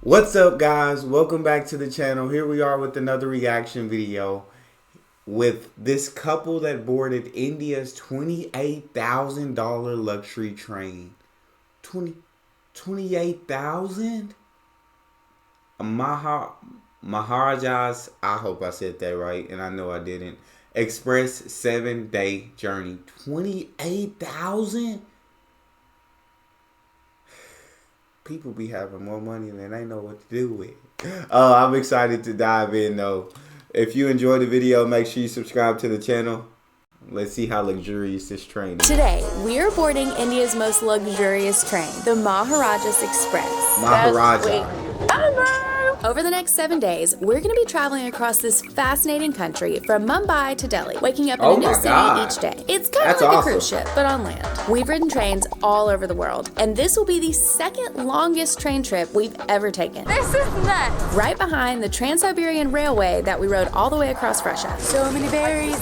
What's up, guys? Welcome back to the channel. Here we are with another reaction video with this couple that boarded India's $28,000 luxury train. 28,000? Maharajas, I hope I said that right, and I know I didn't. Express 7-day journey. 28,000? People be having more money than they know what to do with. I'm excited to dive in though. If you enjoyed the video, make sure you subscribe to the channel. Let's see how luxurious this train is. Today, we are boarding India's most luxurious train, the Maharajas Express. Maharaja. Over the next 7 days, we're going to be traveling across this fascinating country from Mumbai to Delhi, waking up in a new city each day. It's kind of like a cruise ship, but on land. We've ridden trains all over the world, and this will be the second longest train trip we've ever taken. This is nuts! Right behind the Trans-Siberian Railway that we rode all the way across Russia. So many berries.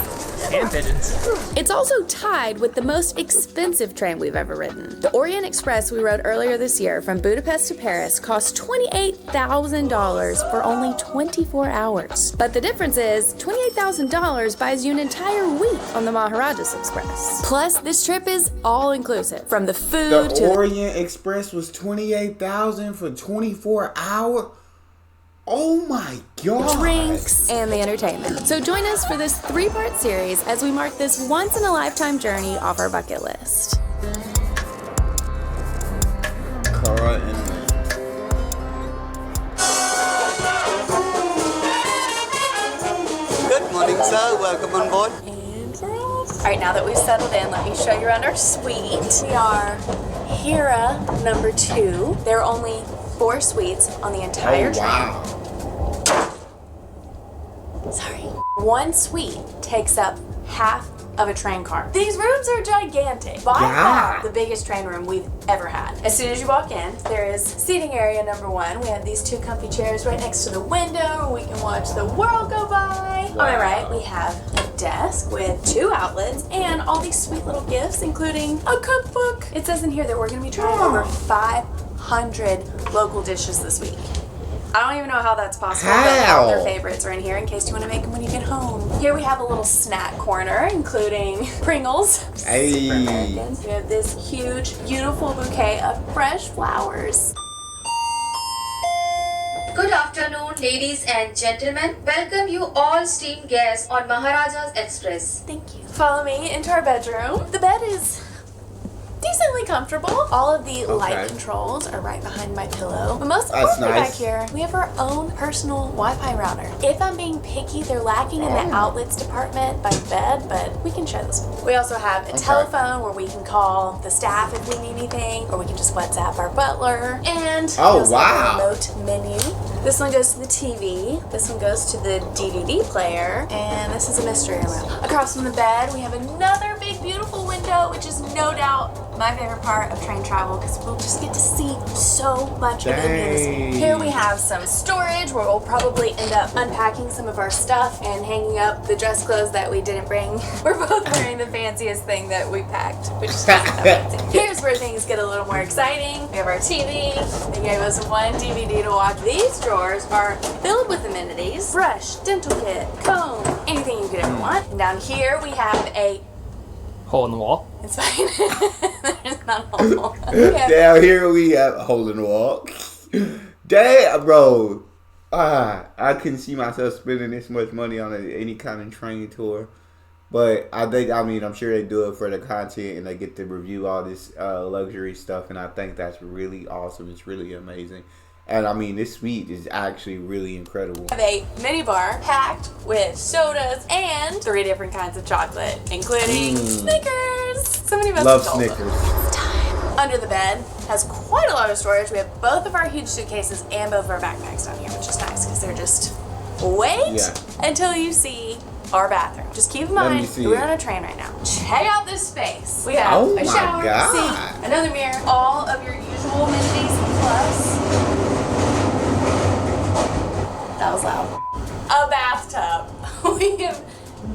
And pigeons. It's also tied with the most expensive train we've ever ridden. The Orient Express we rode earlier this year from Budapest to Paris cost $28,000 for only 24 hours. But the difference is, $28,000 buys you an entire week on the Maharajas Express. Plus, this trip is all-inclusive, from the food to... The Orient Express was $28,000 for 24 hours? Oh my God! Drinks and the entertainment. So join us for this 3-part series as we mark this once-in-a-lifetime journey off our bucket list. Good morning, sir. Welcome on board. Alright, now that we've settled in, let me show you around our suite. We are Hira number 2. There are only 4 suites on the entire train. Wow. Sorry. 1 suite takes up half of a train car. These rooms are gigantic. By far the biggest train room we've ever had. As soon as you walk in, there is seating area number 1. We have these 2 comfy chairs right next to the window where we can watch the world go by. Wow. On my right, we have a desk with 2 outlets and all these sweet little gifts, including a cookbook. It says in here that we're going to be trying over 500 local dishes this week. I don't even know how that's possible, but all their favorites are in here in case you want to make them when you get home. Here we have a little snack corner, including Pringles. Hey. Super American. We have this huge, beautiful bouquet of fresh flowers. Good afternoon, ladies and gentlemen. Welcome you all esteemed guests on Maharajas Express. Thank you. Follow me into our bedroom. The bed is decently comfortable. All of the light controls are right behind my pillow. But most importantly back here, we have our own personal Wi-Fi router. If I'm being picky, they're lacking in the outlets department by the bed, but we can share this one. We also have a telephone where we can call the staff if we need anything, or we can just WhatsApp our butler. And we also have a remote menu. This one goes to the TV, this one goes to the DVD player, and this is a mystery room. Across from the bed, we have another big, beautiful window, which is no doubt my favorite part of train travel because we'll just get to see so much of India this week. Here we have some storage where we'll probably end up unpacking some of our stuff and hanging up the dress clothes that we didn't bring. We're both wearing the fanciest thing that we packed, which is just so fancy. Here's where things get a little more exciting. We have our TV. They gave us 1 DVD to watch. These drawers are filled with amenities. Brush, dental kit, comb, anything you could ever want. And down here we have a hole in the wall. It's fine. There's not a hole. Down here we have a hole in the wall. Damn, bro. I couldn't see myself spending this much money on any kind of train tour. But I'm sure they do it for the content and they get to review all this luxury stuff. And I think that's really awesome. It's really amazing. And I mean, this suite is actually really incredible. We have a mini bar packed with sodas and 3 different kinds of chocolate, including Snickers. Somebody must have told them. It's time. Under the bed has quite a lot of storage. We have both of our huge suitcases and both of our backpacks down here, which is nice because they're just until you see our bathroom. Just keep in mind, we're on a train right now. Check out this space. We have a shower, seat, another mirror, all of your usual amenities plus. That was loud. A bathtub. We have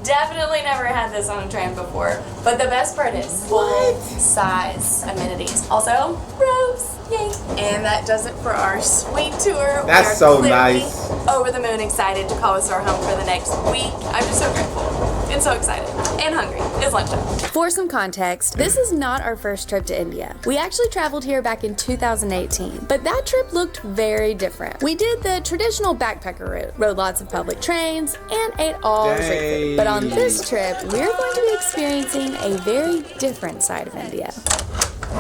definitely never had this on a train before, but the best part is full size amenities. Also, robes. Yay! And that does it for our sweet tour. That's so nice. Over the moon excited to call us our home for the next week. I'm just so grateful and so excited and hungry. It's lunchtime. For some context, this is not our first trip to India. We actually traveled here back in 2018, but that trip looked very different. We did the traditional backpacker route, rode lots of public trains, and ate all the street food. But on this trip, we're going to be experiencing a very different side of India.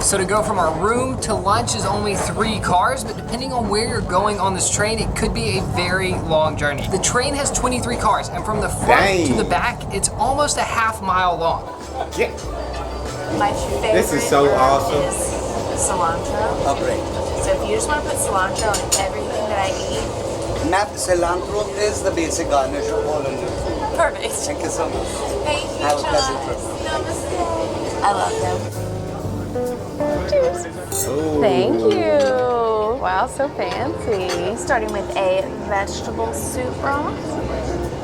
So to go from our room to lunch is only 3 cars, but depending on where you're going on this train, it could be a very long journey. The train has 23 cars, and from the front to the back, it's almost a half-mile long. Yeah. My favorite This is so awesome. is cilantro. Oh, great. So if you just want to put cilantro on everything that I eat, Ma'am, cilantro is the basic garnish of all Indian food. perfect. Thank you so much. Thank you, Have a John. pleasant trip. Namaste. I love them. Cheers. Ooh. Thank you. Wow, so fancy. Starting with a vegetable soup broth.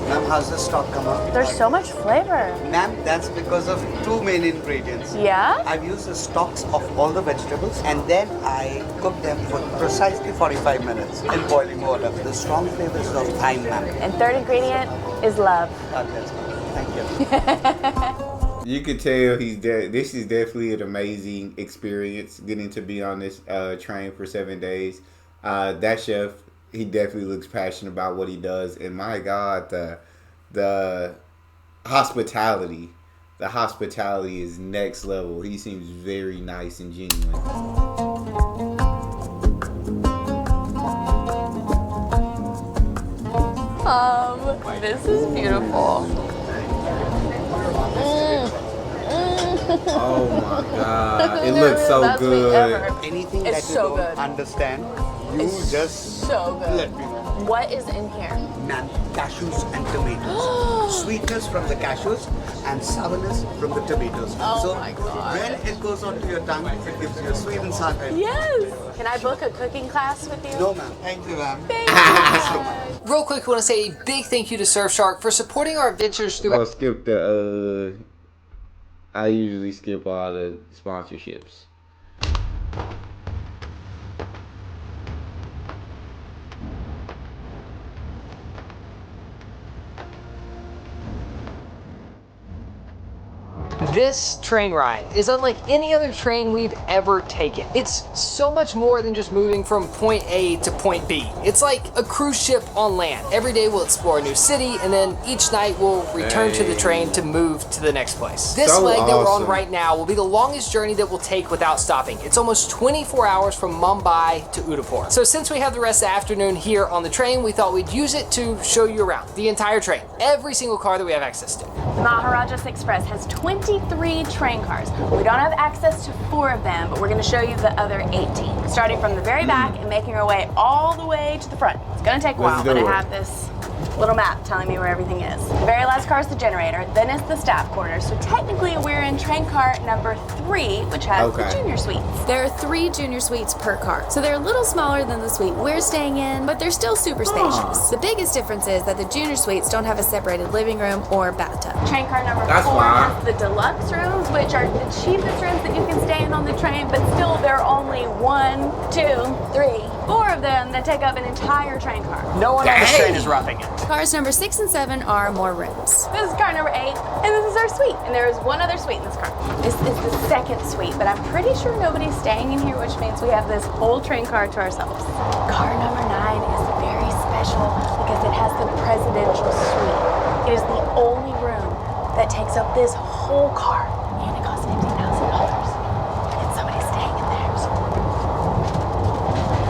Ma'am, how's the stock come up? There's so much flavor. Ma'am, that's because of 2 main ingredients. Yeah? I've used the stalks of all the vegetables and then I cook them for precisely 45 minutes in boiling water. The strong flavors of thyme, ma'am. And third ingredient is love. That's good. Thank you. You could tell this is definitely an amazing experience getting to be on this train for 7 days. That chef, he definitely looks passionate about what he does, and my God, the hospitality is next level. He seems very nice and genuine. This is beautiful. Oh my God, it looks so Best week good. ever. Anything It's that you so don't good. understand, you just So good. let me know. What is in here? Ma'am, cashews and tomatoes. Sweetness from the cashews and sourness from the tomatoes. Oh so my God. when it goes onto your tongue, it gives you a sweet and sour. Yes. Can I book a cooking class with you? No, ma'am. Thank you, ma'am. Thank you. Real quick, I want to say a big thank you to Surfshark for supporting our adventures through. I'll skip I usually skip all the sponsorships. This train ride is unlike any other train we've ever taken. It's so much more than just moving from point A to point B. It's like a cruise ship on land. Every day we'll explore a new city, and then each night we'll return to the train to move to the next place. This So leg that we're on awesome. right now will be the longest journey that we'll take without stopping. It's almost 24 hours from Mumbai to Udaipur. So since we have the rest of the afternoon here on the train, we thought we'd use it to show you around the entire train. Every single car that we have access to. Maharajas Express has 23 train cars. We don't have access to 4 of them, but we're going to show you the other 18. Starting from the very back and making our way all the way to the front. It's going to take a while, but I have this little map telling me where everything is. The very last car is the generator, then it's the staff quarters. So technically we're in train car number 3, which has the junior suites. There are 3 junior suites per car. So they're a little smaller than the suite we're staying in, but they're still super spacious. The biggest difference is that the junior suites don't have a separated living room or bathtub. Train car number 4 has the deluxe rooms, which are the cheapest rooms that you can stay in on the train, but still there are only 1, 2, 3, 4 of them that take up an entire train car. No one on this train is roughing it. Cars number 6 and 7 are more rooms. This is car number 8, and this is our suite. And there is one other suite in this car. This is the second suite, but I'm pretty sure nobody's staying in here, which means we have this whole train car to ourselves. Car number 9 is very special because it has the presidential suite. It is the only room that takes up this whole car, and it costs $50,000. And somebody's staying in there.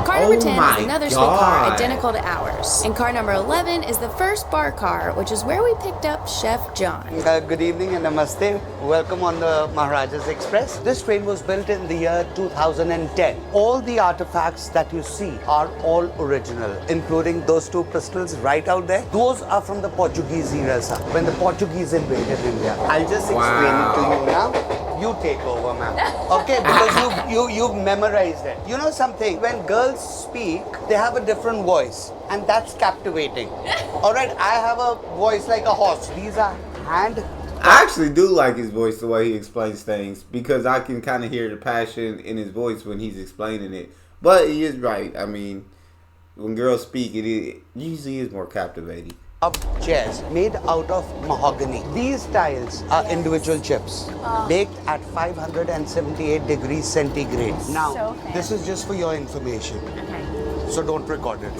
Car number 10 is another suite car identical to ours. And car number 11 is the first bar car, which is where we picked up Chef John. Good evening and namaste. Welcome on the Maharajas Express. This train was built in the year 2010. All the artifacts that you see are all original, including those 2 pistols right out there. Those are from the Portuguese era, sir, when the Portuguese invaded India. I'll just explain it to you now. You take over, ma'am. Okay, because you've memorized it. You know something? When girls speak, they have a different voice, and that's captivating. All right, I have a voice like a horse. These are hand. I actually do like his voice, the way he explains things, because I can kind of hear the passion in his voice when he's explaining it. But he is right. I mean, when girls speak, it usually is more captivating. Chairs made out of mahogany. These tiles are individual chips baked at 578 degrees centigrade. Now, this is just for your information. Okay. So don't record it.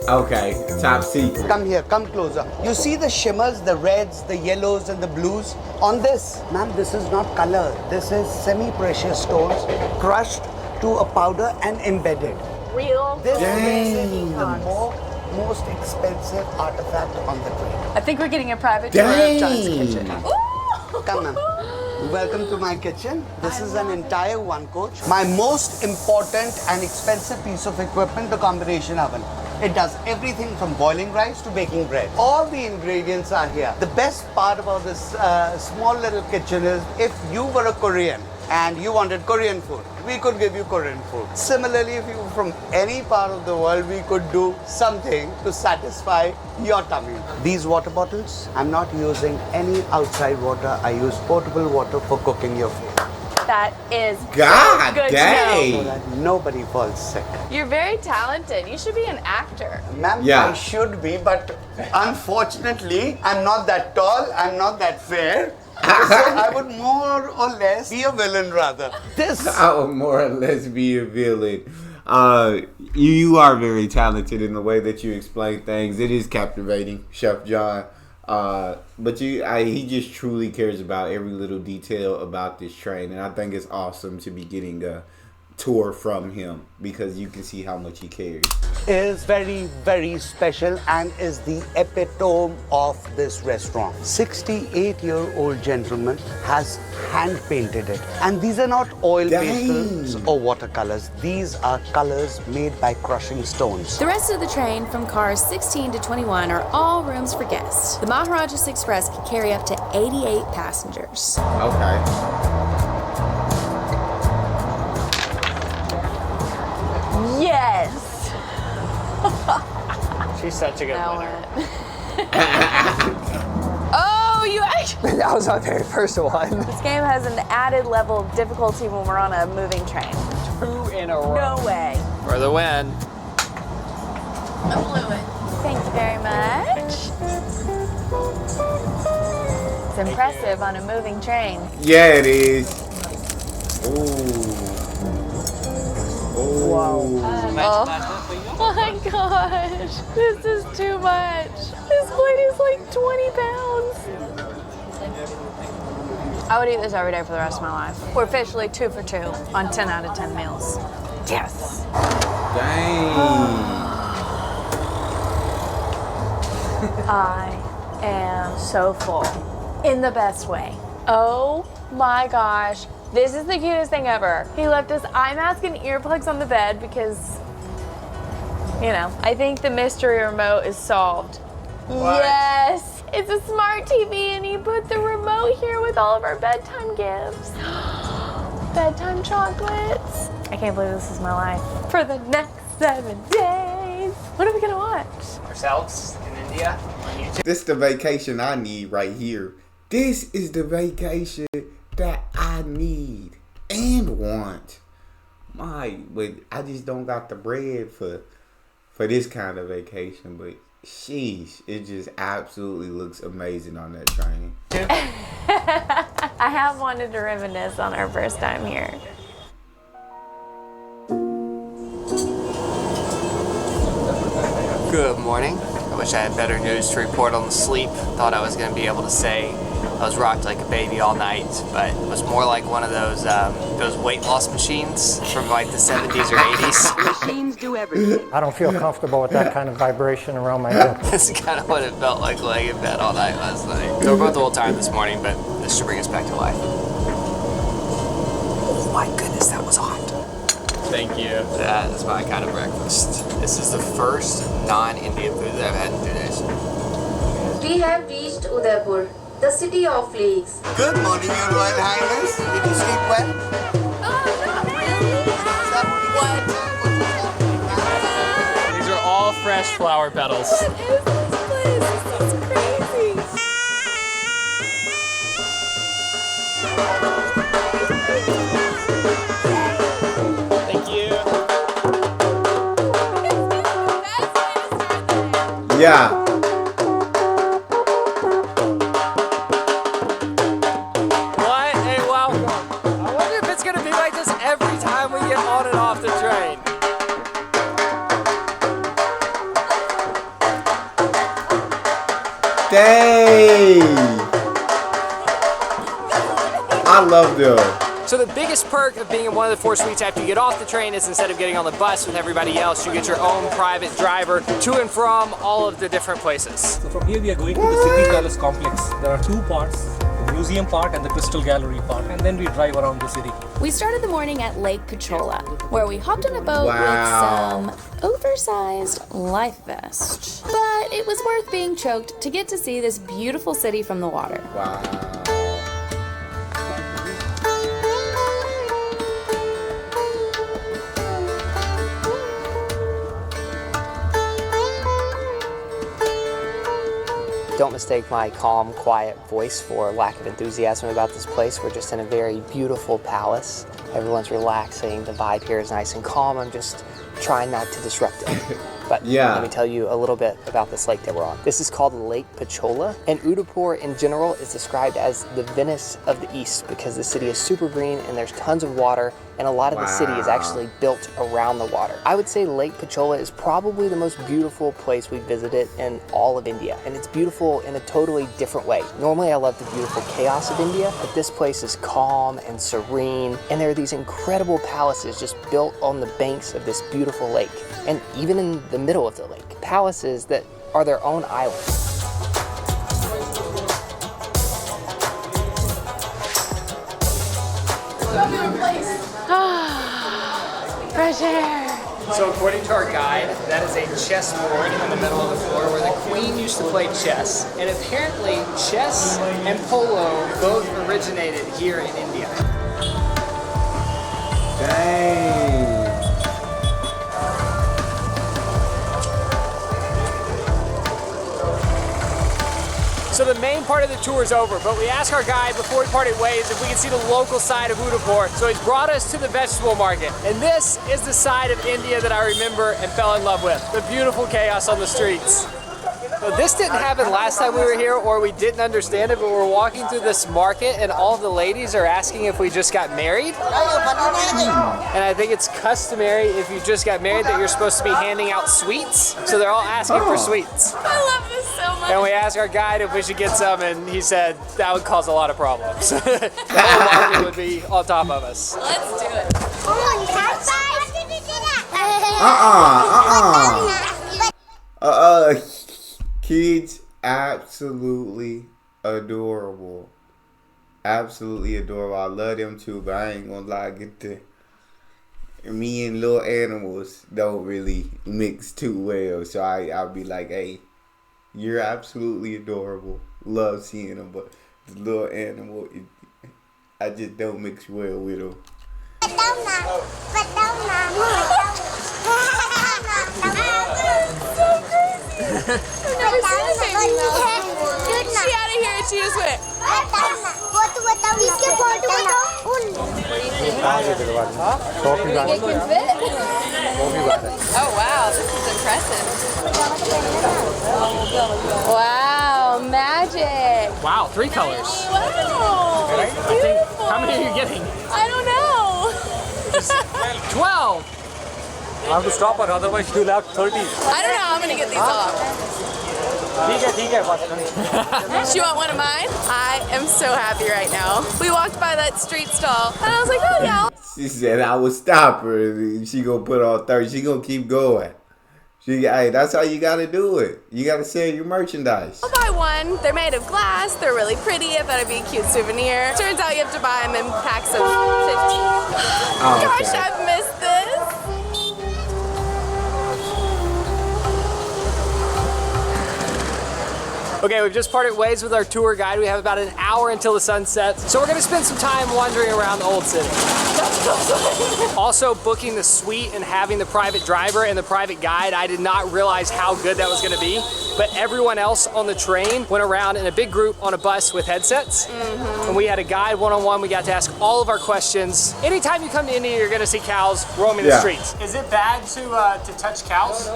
Okay, top secret. Come here, come closer. You see the shimmers, the reds, the yellows, and the blues on this? Ma'am, this is not color. This is semi-precious stones crushed to a powder and embedded. Real. This is the most expensive artifact on the train. I think we're getting a private tour of John's kitchen. Come on. Welcome to my kitchen. This is an entire one coach. My most important and expensive piece of equipment, the combination oven. It does everything from boiling rice to baking bread. All the ingredients are here. The best part about this small little kitchen is if you were a Korean and you wanted Korean food, we could give you Korean food. Similarly, if you were from any part of the world, we could do something to satisfy your tummy. These water bottles, I'm not using any outside water. I use potable water for cooking your food. That is God good dang. to So know. that nobody falls sick. You're very talented. You should be an actor. Ma'am, Yeah. I should be, but unfortunately, I'm not that tall, I'm not that fair. So I would more or less be a villain rather. This I would more or less be a villain. You are very talented in the way that you explain things. It is captivating, Chef John. But he just truly cares about every little detail about this train, and I think it's awesome to be getting a tour from him because you can see how much he cares. is very, very special and is the epitome of this restaurant. 68-year-old gentleman has hand painted it. And these are not oil pastels or watercolors. These are colors made by crushing stones. The rest of the train from cars 16 to 21 are all rooms for guests. The Maharajas Express can carry up to 88 passengers. Okay. Yes. She's such a good winner. Oh, you actually. That was my very first one. This game has an added level of difficulty when we're on a moving train. 2 in a row. No way. For the win. I blew it. Thank you very much. It's impressive on a moving train. Yeah, it is. Ooh. Whoa. Oh my gosh, this is too much. This plate is like 20 pounds. I would eat this every day for the rest of my life. We're officially 2 for 2 on 10 out of 10 meals. Yes. Dang. I am so full. In the best way. Oh my gosh. This is the cutest thing ever. He left us eye mask and earplugs on the bed because, you know, I think the mystery remote is solved. What? Yes, it's a smart TV and he put the remote here with all of our bedtime gifts. Bedtime chocolates. I can't believe this is my life. For the next 7 days. What are we gonna watch? Ourselves in India on YouTube. This is the vacation I need right here. This is the vacation that I need and want. But I just don't got the bread for this kind of vacation. But sheesh, it just absolutely looks amazing on that train. I have wanted to reminisce on our first time here. Good morning. I wish I had better news to report on the sleep. Thought I was going to be able to say I was rocked like a baby all night, but it was more like one of those weight loss machines from like the 70s or 80s. Machines do everything. I don't feel comfortable with that kind of vibration around my hip. That's kind of what it felt like laying in bed all night last night. We were both a little tired this morning, but this should bring us back to life. Oh my goodness, that was hot. Thank you. That is my kind of breakfast. This is the first non-Indian food that I've had in 2 days. We have reached Udaipur, the city of lakes. Good morning, Your Royal Highness. Did you sleep well? These are all fresh flower petals. What is this place? This is crazy. Thank you. Yeah. What a welcome. I wonder if it's going to be like this every time we get on and off the train. Dang. I love them. So the biggest perk of being in one of the 4 suites after you get off the train is instead of getting on the bus with everybody else, you get your own private driver to and from all of the different places. So from here we are going to the City Palace complex. There are 2 parts, the museum part and the Crystal Gallery part, and then we drive around the city. We started the morning at Lake Pachola, where we hopped on a boat with some oversized life vest. But it was worth being choked to get to see this beautiful city from the water. Wow. Don't mistake my calm, quiet voice for lack of enthusiasm about this place. We're just in a very beautiful palace. Everyone's relaxing. The vibe here is nice and calm. I'm just trying not to disrupt it. But let me tell you a little bit about this lake that we're on. This is called Lake Pachola, and Udaipur in general is described as the Venice of the East because the city is super green and there's tons of water, and a lot of the city is actually built around the water. I would say Lake Pachola is probably the most beautiful place we visited in all of India, and it's beautiful in a totally different way. Normally I love the beautiful chaos of India, but this place is calm and serene, and there are these incredible palaces just built on the banks of this beautiful lake, and even in the middle of the lake, palaces that are their own islands. Fresh air. So according to our guide, that is a chessboard in the middle of the floor where the queen used to play chess. And apparently chess and polo both originated here in India. Dang. So the main part of the tour is over, but we asked our guide before we parted ways if we could see the local side of Udaipur. So he's brought us to the vegetable market. And this is the side of India that I remember and fell in love with. The beautiful chaos on the streets. So this didn't happen last time we were here, or we didn't understand it, but we're walking through this market and all of the ladies are asking if we just got married. And I think it's customary if you just got married that you're supposed to be handing out sweets. So they're all asking for sweets. I love this so much. And we asked our guide if we should get some, and he said that would cause a lot of problems. The whole market would be on top of us. Let's do it. Kids, absolutely adorable. Absolutely adorable. I love them too, but I ain't gonna lie, me and little animals don't really mix too well. So I'll be like, hey, you're absolutely adorable. Love seeing them, but the little animal, I just don't mix well with them. I've never seen a baby though. She out of here and she just went. Oh wow, this is impressive. Wow, magic. Wow, 3 colors. Wow, it's beautiful. How many are you getting? I don't know. 12. I have to stop her, otherwise she'll have 30. I don't know how I'm gonna get these off. She want one of mine? I am so happy right now. We walked by that street stall and I was like, oh yeah. She said I would stop her. She gonna put on 30. She gonna keep going. Hey, that's how you gotta do it. You gotta sell your merchandise. I'll buy one. They're made of glass. They're really pretty. I thought it'd be a cute souvenir. Turns out you have to buy them in packs of 15. Oh, okay. Gosh, I've missed this. Okay, we've just parted ways with our tour guide. We have about an hour until the sun sets. So we're gonna spend some time wandering around the old city. Also, booking the suite and having the private driver and the private guide, I did not realize how good that was gonna be. but everyone else on the train went around in a big group on a bus with headsets. And we had a guide one-on-one. We got to ask all of our questions. Anytime you come to India, you're gonna see cows roaming the streets. Is it bad to touch cows?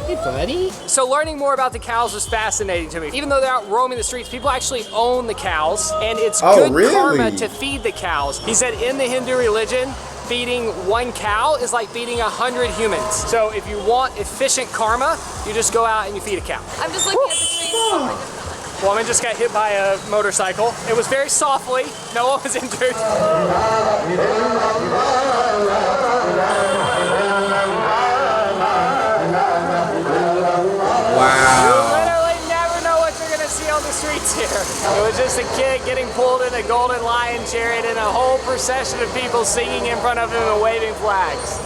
Hey, buddy. So learning more about the cows was fascinating to me. Even though they're out roaming the streets, people actually own the cows, and it's good karma to feed the cows. He said in the Hindu religion, feeding one cow is like feeding 100 humans. So if you want efficient karma, you just go out and you feed a cow. I'm just looking at the trees. Woman just got hit by a motorcycle. It was very softly. No one was injured. Wow. You literally never know what you're gonna see on the streets here. It was just a kid getting pulled in a golden lion chariot and a whole procession of people singing in front of him and waving flags.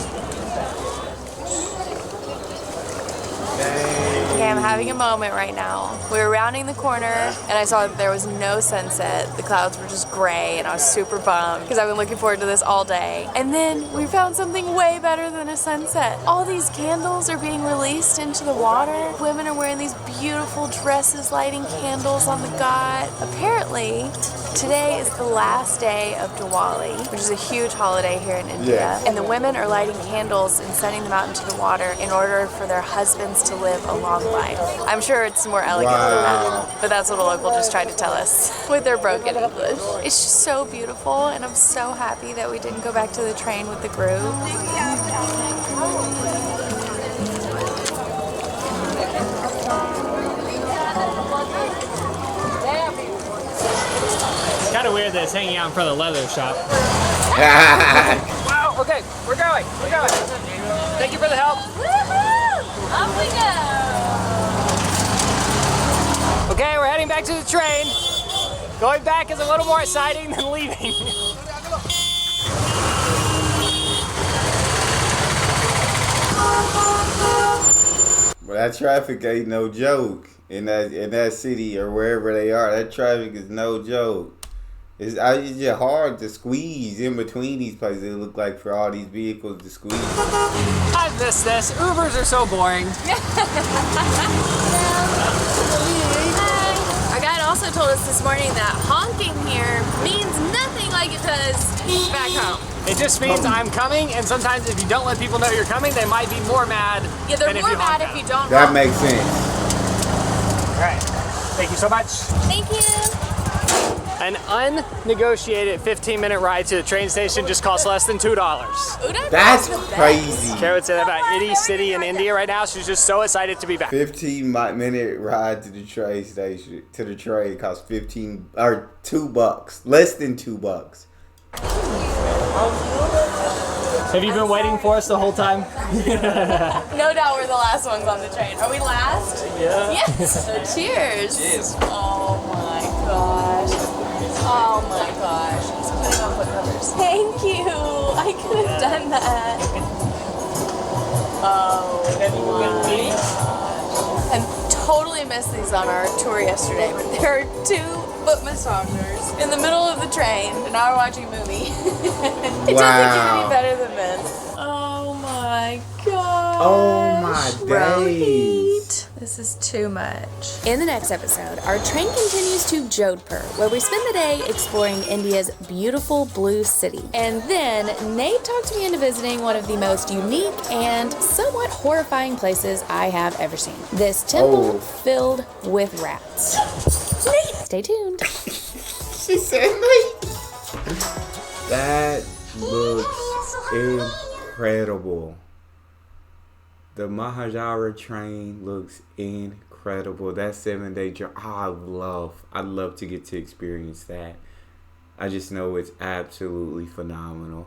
Okay, I'm having a moment right now. We were rounding the corner and I saw that there was no sunset. The clouds were just gray and I was super bummed because I've been looking forward to this all day. And then we found something way better than a sunset. All these candles are being released into the water. Women are wearing these beautiful dresses, lighting candles on the ghat. Apparently, today is the last day of Diwali, which is a huge holiday here in India. Yes. And the women are lighting candles and sending them out into the water in order for their husbands to live a long life. I'm sure it's more elegant than that, but that's what a local just tried to tell us with their broken English. It's just so beautiful, and I'm so happy that we didn't go back to the train with the group. It's kind of weird that it's hanging out in front of the leather shop. Wow, okay, we're going. Thank you for the help. Woohoo! Off we go! Okay, we're heading back to the train. Going back is a little more exciting than leaving. But that traffic ain't no joke in that city or wherever they are. That traffic is no joke. It's just hard to squeeze in between these places. It look like for all these vehicles to squeeze. I miss this. Ubers are so boring. Our guide also told us this morning that honking here means nothing like it does back home. It just means I'm coming, and sometimes if you don't let people know you're coming, they might be more mad. Yeah, they're more mad if you don't. That makes sense. All right. Thank you so much. Thank you. An unnegotiated 15-minute ride to the train station just costs less than $2. That's crazy. Kara would say that about any city in India right now. She's just so excited to be back. 15-minute ride to the train station costs $2, less than $2. Have you been waiting for us the whole time? No doubt we're the last ones on the train. Are we last? Yeah. Yes. So cheers. Cheers. Oh my gosh. Oh my gosh. He's putting on foot covers. Thank you. I could have done that. Oh my gosh. I totally missed these on our tour yesterday, but there are 2 foot massagers in the middle of the train, and now we're watching a movie. It doesn't get any better than this. Oh my god. Oh my days. This is too much. In the next episode, our train continues to Jodhpur, where we spend the day exploring India's beautiful blue city. And then Nate talked me into visiting one of the most unique and somewhat horrifying places I have ever seen. This temple filled with rats. Nate, stay tuned. She said Nate. That looks incredible. The Maharajas train looks incredible. That 7-day journey, I'd love to get to experience that. I just know it's absolutely phenomenal.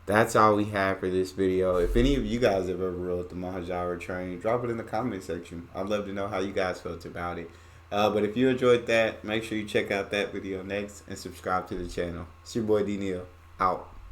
That's all we have for this video. If any of you guys have ever rode the Maharajas train, drop it in the comment section. I'd love to know how you guys felt about it. But if you enjoyed that, make sure you check out that video next and subscribe to the channel. It's your boy Neal, out.